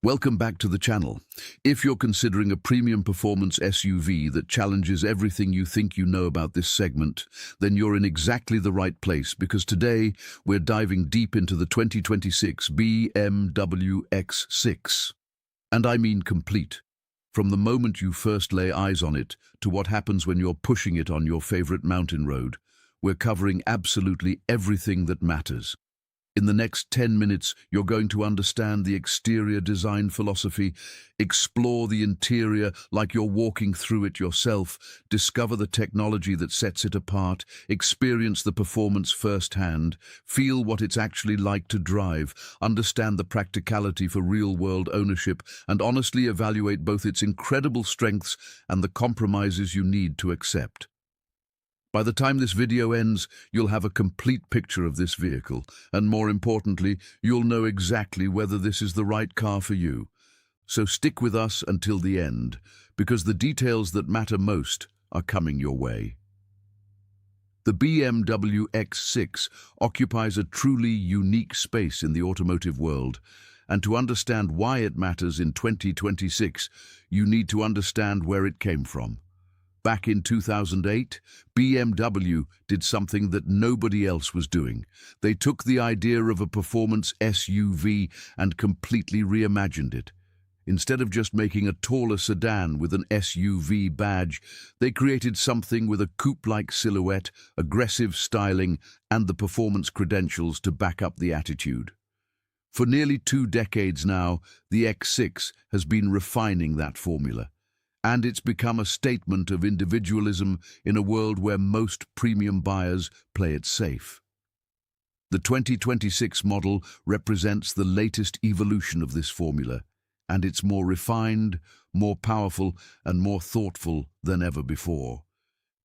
Welcome back to the channel. If you're considering a premium performance SUV that challenges everything you think you know about this segment, then you're in exactly the right place because today we're diving deep into the 2026 BMW X6. And I mean complete. From the moment you first lay eyes on it to what happens when you're pushing it on your favorite mountain road, we're covering absolutely everything that matters. In the next 10 minutes, you're going to understand the exterior design philosophy, explore the interior like you're walking through it yourself, discover the technology that sets it apart, experience the performance firsthand, feel what it's actually like to drive, understand the practicality for real-world ownership, and honestly evaluate both its incredible strengths and the compromises you need to accept. By the time this video ends, you'll have a complete picture of this vehicle, and more importantly, you'll know exactly whether this is the right car for you. So stick with us until the end, because the details that matter most are coming your way. The BMW X6 occupies a truly unique space in the automotive world, and to understand why it matters in 2026, you need to understand where it came from. Back in 2008, BMW did something that nobody else was doing. They took the idea of a performance SUV and completely reimagined it. Instead of just making a taller sedan with an SUV badge, they created something with a coupe-like silhouette, aggressive styling, and the performance credentials to back up the attitude. For nearly 2 decades now, the X6 has been refining that formula. And it's become a statement of individualism in a world where most premium buyers play it safe. The 2026 model represents the latest evolution of this formula, and it's more refined, more powerful, and more thoughtful than ever before.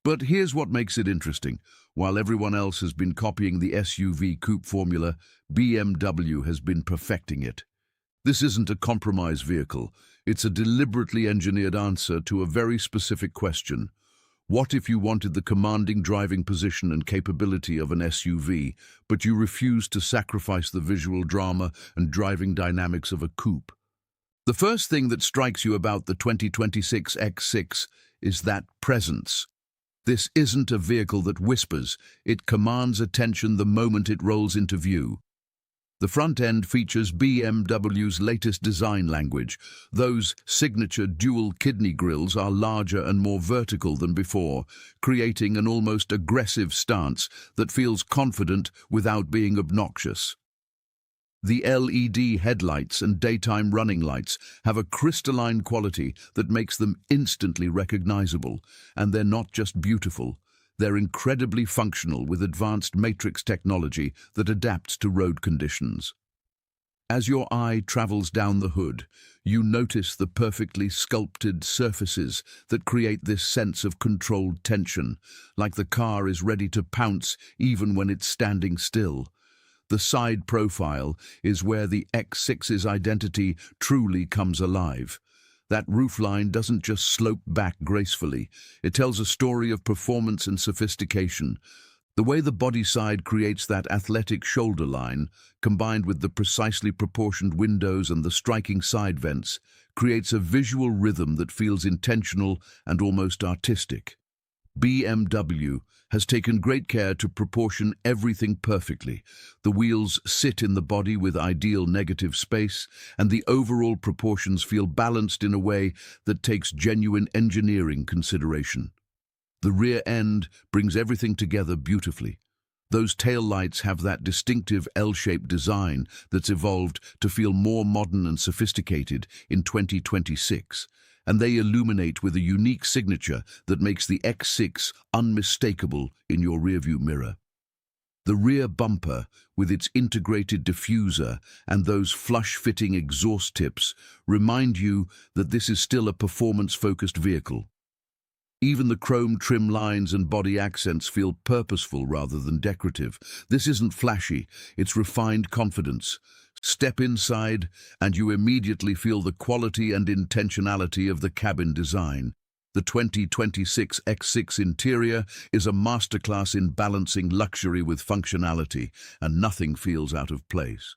But here's what makes it interesting. While everyone else has been copying the SUV coupe formula, BMW has been perfecting it. This isn't a compromise vehicle. It's a deliberately engineered answer to a very specific question. What if you wanted the commanding driving position and capability of an SUV, but you refused to sacrifice the visual drama and driving dynamics of a coupe? The first thing that strikes you about the 2026 X6 is that presence. This isn't a vehicle that whispers. It commands attention the moment it rolls into view. The front end features BMW's latest design language. Those signature dual-kidney grilles are larger and more vertical than before, creating an almost aggressive stance that feels confident without being obnoxious. The LED headlights and daytime running lights have a crystalline quality that makes them instantly recognizable, and they're not just beautiful. They're incredibly functional with advanced matrix technology that adapts to road conditions. As your eye travels down the hood, you notice the perfectly sculpted surfaces that create this sense of controlled tension, like the car is ready to pounce even when it's standing still. The side profile is where the X6's identity truly comes alive. That roofline doesn't just slope back gracefully. It tells a story of performance and sophistication. The way the body side creates that athletic shoulder line, combined with the precisely proportioned windows and the striking side vents, creates a visual rhythm that feels intentional and almost artistic. BMW has taken great care to proportion everything perfectly. The wheels sit in the body with ideal negative space, and the overall proportions feel balanced in a way that takes genuine engineering consideration. The rear end brings everything together beautifully. Those taillights have that distinctive L-shaped design that's evolved to feel more modern and sophisticated in 2026. And they illuminate with a unique signature that makes the X6 unmistakable in your rearview mirror. The rear bumper, with its integrated diffuser and those flush-fitting exhaust tips, remind you that this is still a performance-focused vehicle. Even the chrome trim lines and body accents feel purposeful rather than decorative. This isn't flashy, it's refined confidence. Step inside, and you immediately feel the quality and intentionality of the cabin design. The 2026 X6 interior is a masterclass in balancing luxury with functionality, and nothing feels out of place.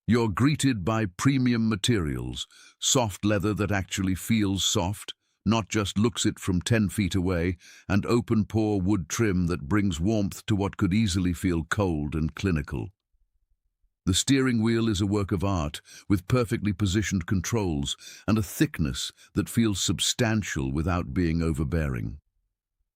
You're greeted by premium materials, soft leather that actually feels soft, not just looks it from 10 feet away, and open-pore wood trim that brings warmth to what could easily feel cold and clinical. The steering wheel is a work of art, with perfectly positioned controls and a thickness that feels substantial without being overbearing.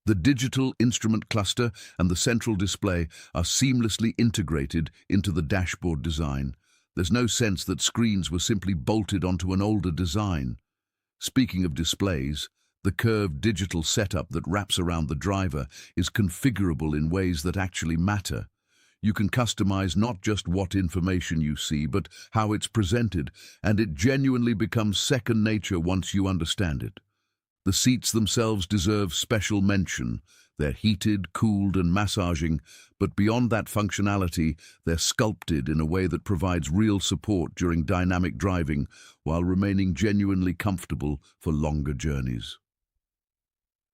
The digital instrument cluster and the central display are seamlessly integrated into the dashboard design. There's no sense that screens were simply bolted onto an older design. Speaking of displays, the curved digital setup that wraps around the driver is configurable in ways that actually matter. You can customize not just what information you see, but how it's presented, and it genuinely becomes second nature once you understand it. The seats themselves deserve special mention. They're heated, cooled, and massaging, but beyond that functionality, they're sculpted in a way that provides real support during dynamic driving while remaining genuinely comfortable for longer journeys.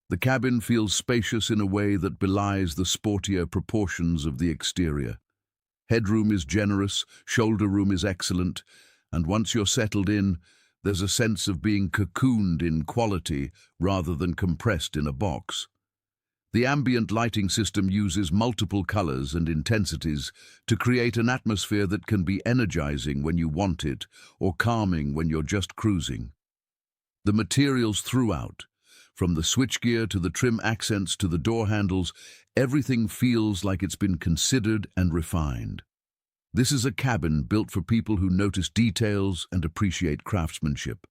The cabin feels spacious in a way that belies the sportier proportions of the exterior. Headroom is generous, shoulder room is excellent, and once you're settled in, there's a sense of being cocooned in quality rather than compressed in a box. The ambient lighting system uses multiple colors and intensities to create an atmosphere that can be energizing when you want it or calming when you're just cruising. The materials throughout, from the switchgear to the trim accents to the door handles, everything feels like it's been considered and refined. This is a cabin built for people who notice details and appreciate craftsmanship.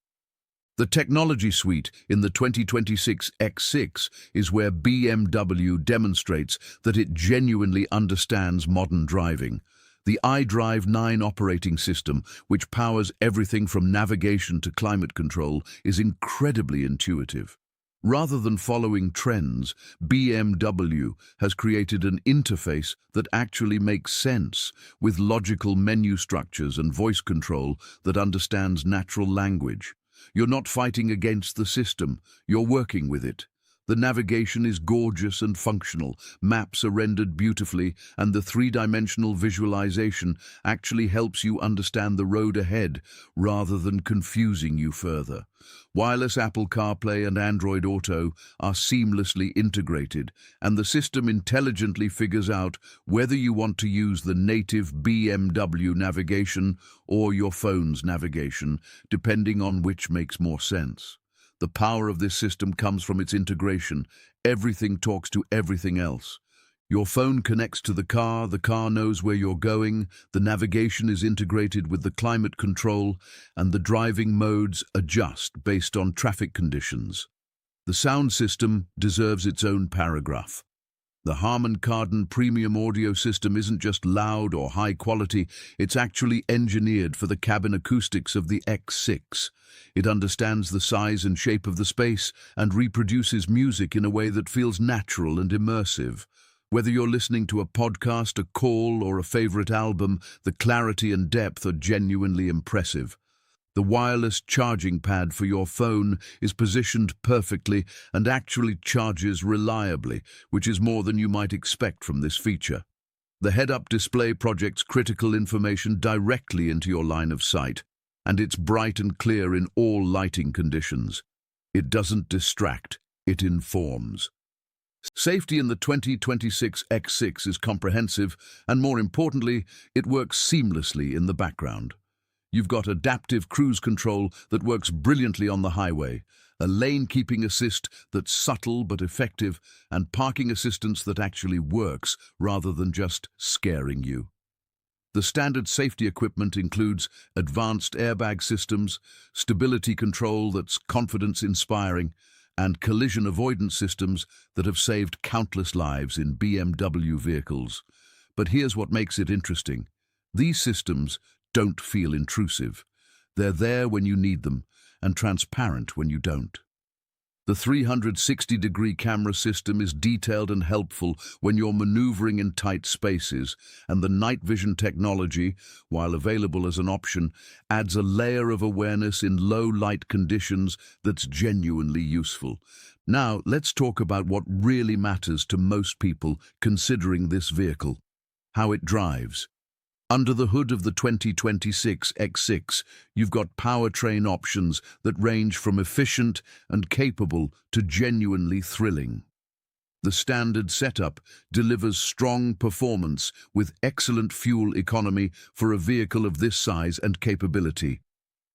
The technology suite in the 2026 X6 is where BMW demonstrates that it genuinely understands modern driving. The iDrive 9 operating system, which powers everything from navigation to climate control, is incredibly intuitive. Rather than following trends, BMW has created an interface that actually makes sense, with logical menu structures and voice control that understands natural language. You're not fighting against the system, you're working with it. The navigation is gorgeous and functional, maps are rendered beautifully, and the three-dimensional visualization actually helps you understand the road ahead rather than confusing you further. Wireless Apple CarPlay and Android Auto are seamlessly integrated, and the system intelligently figures out whether you want to use the native BMW navigation or your phone's navigation, depending on which makes more sense. The power of this system comes from its integration. Everything talks to everything else. Your phone connects to the car knows where you're going, the navigation is integrated with the climate control, and the driving modes adjust based on traffic conditions. The sound system deserves its own paragraph. The Harman Kardon premium audio system isn't just loud or high quality, it's actually engineered for the cabin acoustics of the X6. It understands the size and shape of the space and reproduces music in a way that feels natural and immersive. Whether you're listening to a podcast, a call, or a favorite album, the clarity and depth are genuinely impressive. The wireless charging pad for your phone is positioned perfectly and actually charges reliably, which is more than you might expect from this feature. The head-up display projects critical information directly into your line of sight, and it's bright and clear in all lighting conditions. It doesn't distract, it informs. Safety in the 2026 X6 is comprehensive, and more importantly, it works seamlessly in the background. You've got adaptive cruise control that works brilliantly on the highway, a lane-keeping assist that's subtle but effective, and parking assistance that actually works rather than just scaring you. The standard safety equipment includes advanced airbag systems, stability control that's confidence-inspiring, and collision avoidance systems that have saved countless lives in BMW vehicles. But here's what makes it interesting. These systems don't feel intrusive. They're there when you need them, and transparent when you don't. The 360-degree camera system is detailed and helpful when you're maneuvering in tight spaces, and the night vision technology, while available as an option, adds a layer of awareness in low-light conditions that's genuinely useful. Now, let's talk about what really matters to most people considering this vehicle: how it drives. Under the hood of the 2026 X6, you've got powertrain options that range from efficient and capable to genuinely thrilling. The standard setup delivers strong performance with excellent fuel economy for a vehicle of this size and capability.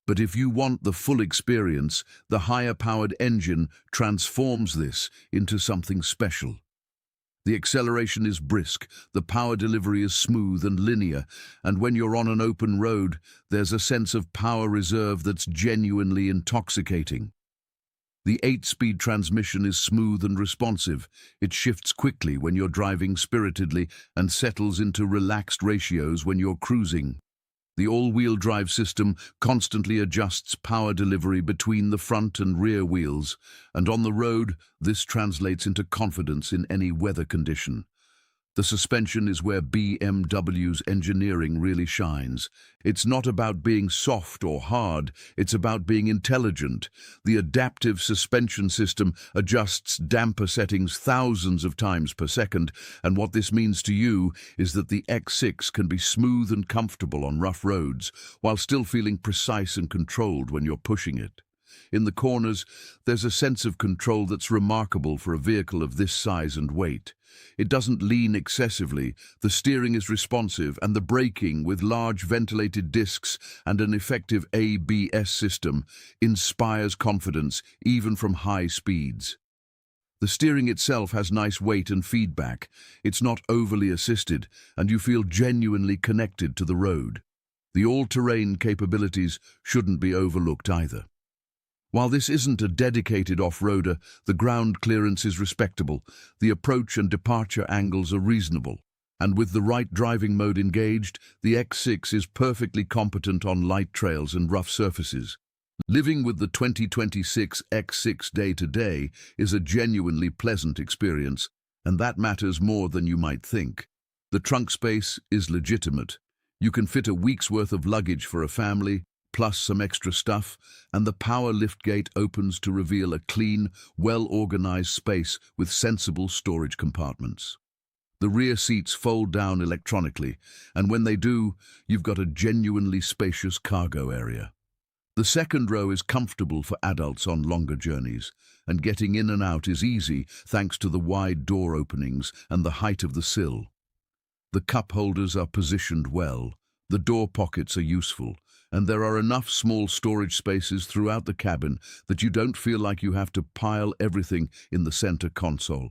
But if you want the full experience, the higher-powered engine transforms this into something special. The acceleration is brisk, the power delivery is smooth and linear, and when you're on an open road, there's a sense of power reserve that's genuinely intoxicating. The 8-speed transmission is smooth and responsive. It shifts quickly when you're driving spiritedly and settles into relaxed ratios when you're cruising. The all-wheel drive system constantly adjusts power delivery between the front and rear wheels, and on the road, this translates into confidence in any weather condition. The suspension is where BMW's engineering really shines. It's not about being soft or hard, it's about being intelligent. The adaptive suspension system adjusts damper settings thousands of times per second, and what this means to you is that the X6 can be smooth and comfortable on rough roads, while still feeling precise and controlled when you're pushing it. In the corners, there's a sense of control that's remarkable for a vehicle of this size and weight. It doesn't lean excessively, the steering is responsive, and the braking, with large ventilated discs and an effective ABS system, inspires confidence even from high speeds. The steering itself has nice weight and feedback. It's not overly assisted, and you feel genuinely connected to the road. The all-terrain capabilities shouldn't be overlooked either. While this isn't a dedicated off-roader, the ground clearance is respectable, the approach and departure angles are reasonable, and with the right driving mode engaged, the X6 is perfectly competent on light trails and rough surfaces. Living with the 2026 X6 day-to-day is a genuinely pleasant experience, and that matters more than you might think. The trunk space is legitimate. You can fit a week's worth of luggage for a family, plus some extra stuff, and the power liftgate opens to reveal a clean, well-organized space with sensible storage compartments. The rear seats fold down electronically, and when they do, you've got a genuinely spacious cargo area. The second row is comfortable for adults on longer journeys, and getting in and out is easy thanks to the wide door openings and the height of the sill. The cup holders are positioned well, the door pockets are useful, and there are enough small storage spaces throughout the cabin that you don't feel like you have to pile everything in the center console.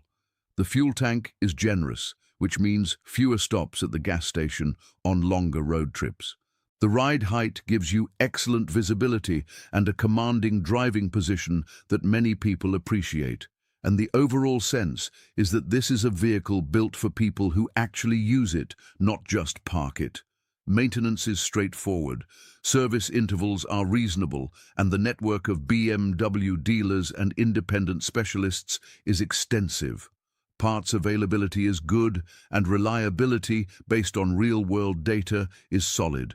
The fuel tank is generous, which means fewer stops at the gas station on longer road trips. The ride height gives you excellent visibility and a commanding driving position that many people appreciate. And the overall sense is that this is a vehicle built for people who actually use it, not just park it. Maintenance is straightforward, service intervals are reasonable, and the network of BMW dealers and independent specialists is extensive. Parts availability is good, and reliability, based on real-world data, is solid.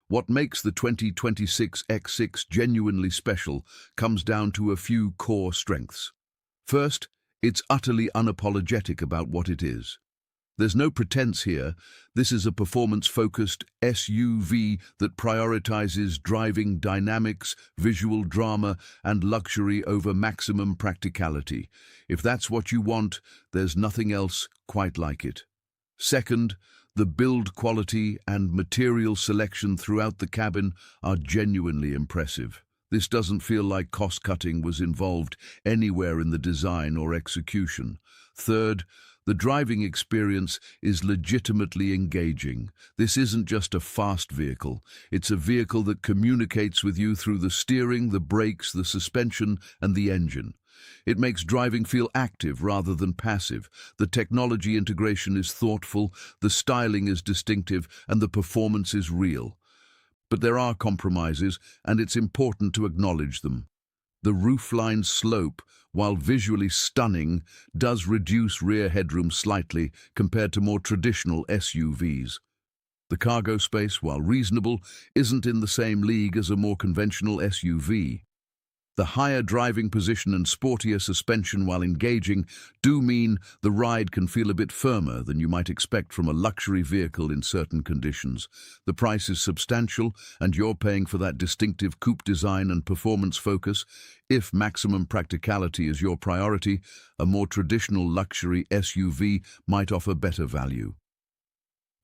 What makes the 2026 X6 genuinely special comes down to a few core strengths. First, it's utterly unapologetic about what it is. There's no pretense here. This is a performance-focused SUV that prioritizes driving dynamics, visual drama, and luxury over maximum practicality. If that's what you want, there's nothing else quite like it. Second, the build quality and material selection throughout the cabin are genuinely impressive. This doesn't feel like cost-cutting was involved anywhere in the design or execution. Third, the driving experience is legitimately engaging. This isn't just a fast vehicle. It's a vehicle that communicates with you through the steering, the brakes, the suspension, and the engine. It makes driving feel active rather than passive. The technology integration is thoughtful, the styling is distinctive, and the performance is real. But there are compromises, and it's important to acknowledge them. The roofline slope, while visually stunning, does reduce rear headroom slightly compared to more traditional SUVs. The cargo space, while reasonable, isn't in the same league as a more conventional SUV. The higher driving position and sportier suspension while engaging do mean the ride can feel a bit firmer than you might expect from a luxury vehicle in certain conditions. The price is substantial, and you're paying for that distinctive coupe design and performance focus. If maximum practicality is your priority, a more traditional luxury SUV might offer better value.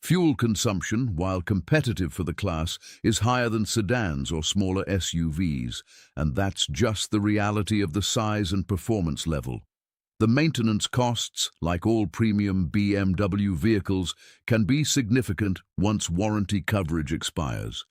Fuel consumption, while competitive for the class, is higher than sedans or smaller SUVs, and that's just the reality of the size and performance level. The maintenance costs, like all premium BMW vehicles, can be significant once warranty coverage expires.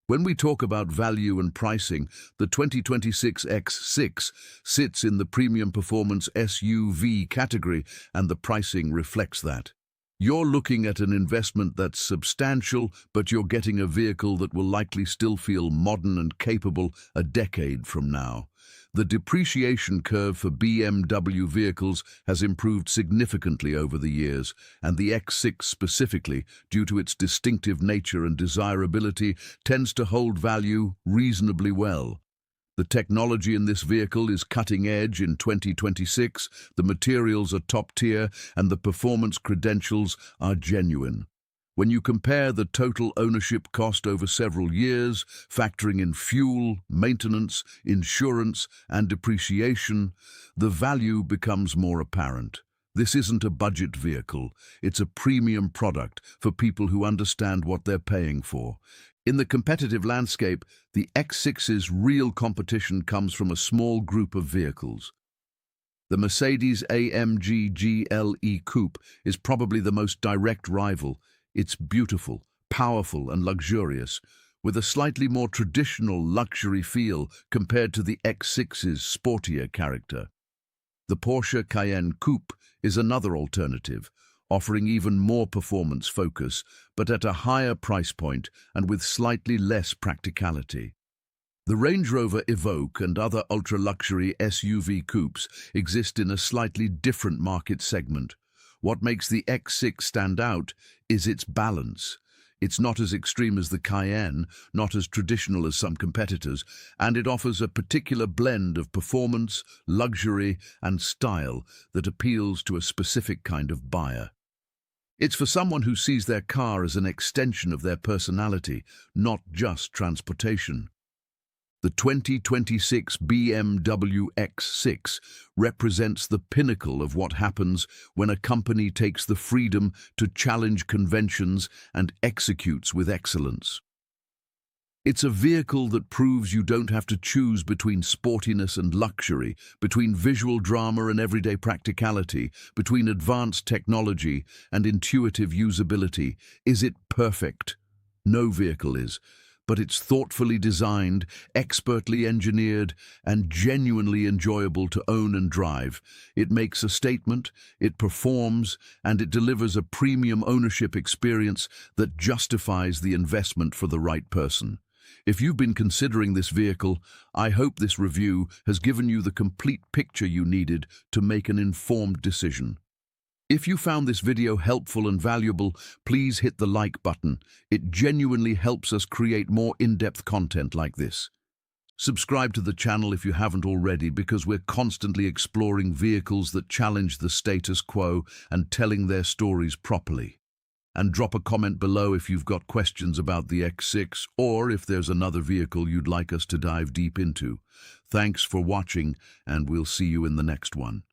When we talk about value and pricing, the 2026 X6 sits in the premium performance SUV category, and the pricing reflects that. You're looking at an investment that's substantial, but you're getting a vehicle that will likely still feel modern and capable a decade from now. The depreciation curve for BMW vehicles has improved significantly over the years, and the X6 specifically, due to its distinctive nature and desirability, tends to hold value reasonably well. The technology in this vehicle is cutting edge in 2026, the materials are top tier, and the performance credentials are genuine. When you compare the total ownership cost over several years, factoring in fuel, maintenance, insurance, and depreciation, the value becomes more apparent. This isn't a budget vehicle, it's a premium product for people who understand what they're paying for. In the competitive landscape, the X6's real competition comes from a small group of vehicles. The Mercedes-AMG GLE Coupe is probably the most direct rival. It's beautiful, powerful, and luxurious, with a slightly more traditional luxury feel compared to the X6's sportier character. The Porsche Cayenne Coupe is another alternative, offering even more performance focus, but at a higher price point and with slightly less practicality. The Range Rover Evoque and other ultra-luxury SUV coupes exist in a slightly different market segment. What makes the X6 stand out is its balance. It's not as extreme as the Cayenne, not as traditional as some competitors, and it offers a particular blend of performance, luxury, and style that appeals to a specific kind of buyer. It's for someone who sees their car as an extension of their personality, not just transportation. The 2026 BMW X6 represents the pinnacle of what happens when a company takes the freedom to challenge conventions and executes with excellence. It's a vehicle that proves you don't have to choose between sportiness and luxury, between visual drama and everyday practicality, between advanced technology and intuitive usability. Is it perfect? No vehicle is. But it's thoughtfully designed, expertly engineered, and genuinely enjoyable to own and drive. It makes a statement, it performs, and it delivers a premium ownership experience that justifies the investment for the right person. If you've been considering this vehicle, I hope this review has given you the complete picture you needed to make an informed decision. If you found this video helpful and valuable, please hit the like button. It genuinely helps us create more in-depth content like this. Subscribe to the channel if you haven't already, because we're constantly exploring vehicles that challenge the status quo and telling their stories properly. And drop a comment below if you've got questions about the X6 or if there's another vehicle you'd like us to dive deep into. Thanks for watching, and we'll see you in the next one.